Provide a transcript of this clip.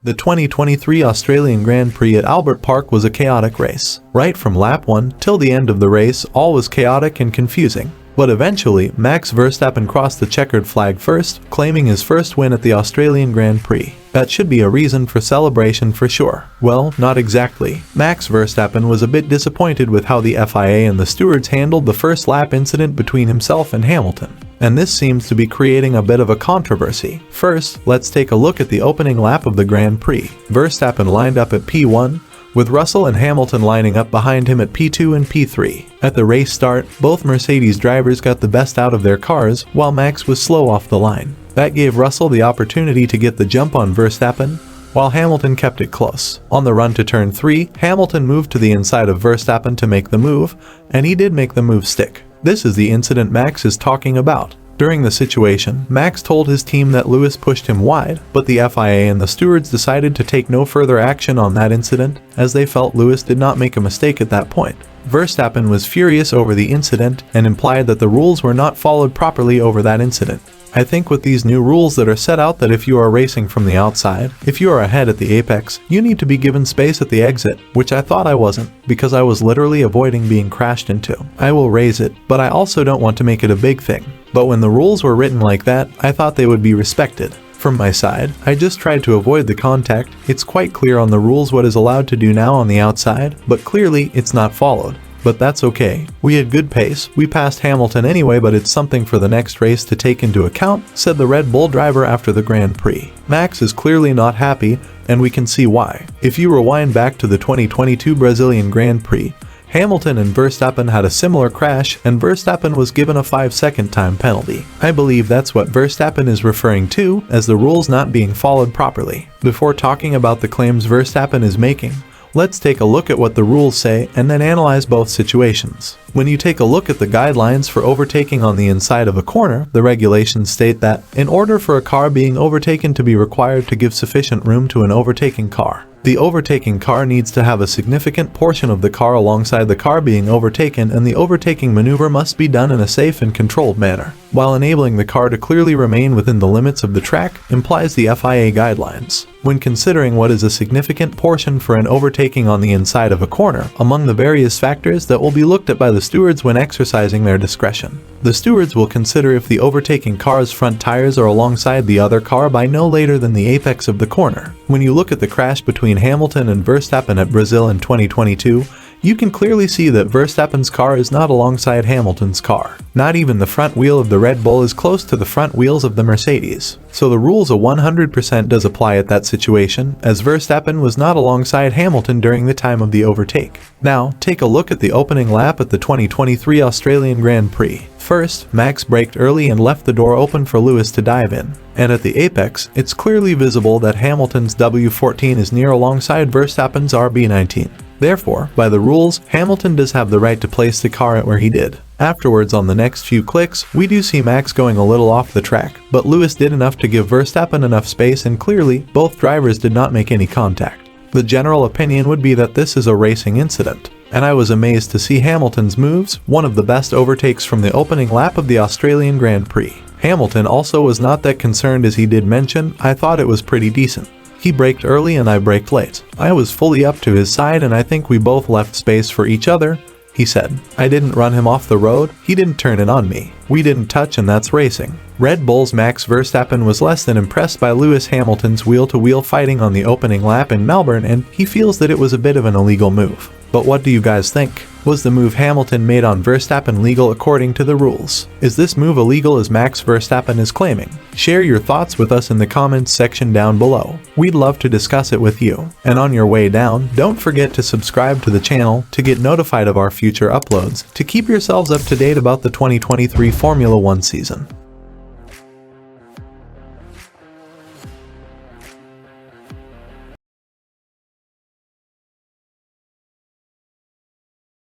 The 2023 Australian Grand Prix at Albert Park was a chaotic race. Right from lap 1 till the end of the race, all was chaotic and confusing. But eventually, Max Verstappen crossed the checkered flag first, claiming his first win at the Australian Grand Prix. That should be a reason for celebration for sure. Well, not exactly. Max Verstappen was a bit disappointed with how the FIA and the stewards handled the first lap incident between himself and Hamilton. And this seems to be creating a bit of a controversy. First, let's take a look at the opening lap of the Grand Prix. Verstappen lined up at P1, with Russell and Hamilton lining up behind him at P2 and P3. At the race start, both Mercedes drivers got the best out of their cars, while Max was slow off the line. That gave Russell the opportunity to get the jump on Verstappen, while Hamilton kept it close. On the run to turn 3, Hamilton moved to the inside of Verstappen to make the move, and he did make the move stick. This is the incident Max is talking about. During the situation, Max told his team that Lewis pushed him wide, but the FIA and the stewards decided to take no further action on that incident, as they felt Lewis did not make a mistake at that point. Verstappen was furious over the incident and implied that the rules were not followed properly over that incident. I think with these new rules that are set out that if you are racing from the outside, if you are ahead at the apex, you need to be given space at the exit, which I thought I wasn't, because I was literally avoiding being crashed into. I will raise it, but I also don't want to make it a big thing. But when the rules were written like that, I thought they would be respected. From my side, I just tried to avoid the contact. It's quite clear on the rules what is allowed to do now on the outside, but clearly it's not followed. But that's okay. We had good pace, we passed Hamilton anyway, but it's something for the next race to take into account, said the Red Bull driver after the Grand Prix. Max is clearly not happy, and we can see why. If you rewind back to the 2022 Brazilian Grand Prix, Hamilton and Verstappen had a similar crash, and Verstappen was given a 5-second time penalty. I believe that's what Verstappen is referring to as the rules not being followed properly. Before talking about the claims Verstappen is making, let's take a look at what the rules say and then analyze both situations. When you take a look at the guidelines for overtaking on the inside of a corner, the regulations state that in order for a car being overtaken to be required to give sufficient room to an overtaking car, the overtaking car needs to have a significant portion of the car alongside the car being overtaken, and the overtaking maneuver must be done in a safe and controlled manner, while enabling the car to clearly remain within the limits of the track, implies the FIA guidelines. When considering what is a significant portion for an overtaking on the inside of a corner, among the various factors that will be looked at by the stewards when exercising their discretion, the stewards will consider if the overtaking car's front tires are alongside the other car by no later than the apex of the corner. When you look at the crash between Hamilton and Verstappen at Brazil in 2022, you can clearly see that Verstappen's car is not alongside Hamilton's car. Not even the front wheel of the Red Bull is close to the front wheels of the Mercedes. So the rules 100% does apply at that situation, as Verstappen was not alongside Hamilton during the time of the overtake. Now, take a look at the opening lap at the 2023 Australian Grand Prix. First, Max braked early and left the door open for Lewis to dive in. And at the apex, it's clearly visible that Hamilton's W14 is near alongside Verstappen's RB19. Therefore, by the rules, Hamilton does have the right to place the car at where he did. Afterwards, on the next few clicks, we do see Max going a little off the track, but Lewis did enough to give Verstappen enough space, and clearly, both drivers did not make any contact. The general opinion would be that this is a racing incident, and I was amazed to see Hamilton's moves, one of the best overtakes from the opening lap of the Australian Grand Prix. Hamilton also was not that concerned, as he did mention. I thought it was pretty decent. He braked early and I braked late. I was fully up to his side and I think we both left space for each other, he said. I didn't run him off the road, he didn't turn it on me. We didn't touch, and that's racing. Red Bull's Max Verstappen was less than impressed by Lewis Hamilton's wheel-to-wheel fighting on the opening lap in Melbourne, and he feels that it was a bit of an illegal move. But what do you guys think? Was the move Hamilton made on Verstappen legal according to the rules? Is this move illegal as Max Verstappen is claiming? Share your thoughts with us in the comments section down below. We'd love to discuss it with you. And on your way down, don't forget to subscribe to the channel to get notified of our future uploads, to keep yourselves up to date about the 2023 Formula 1 season.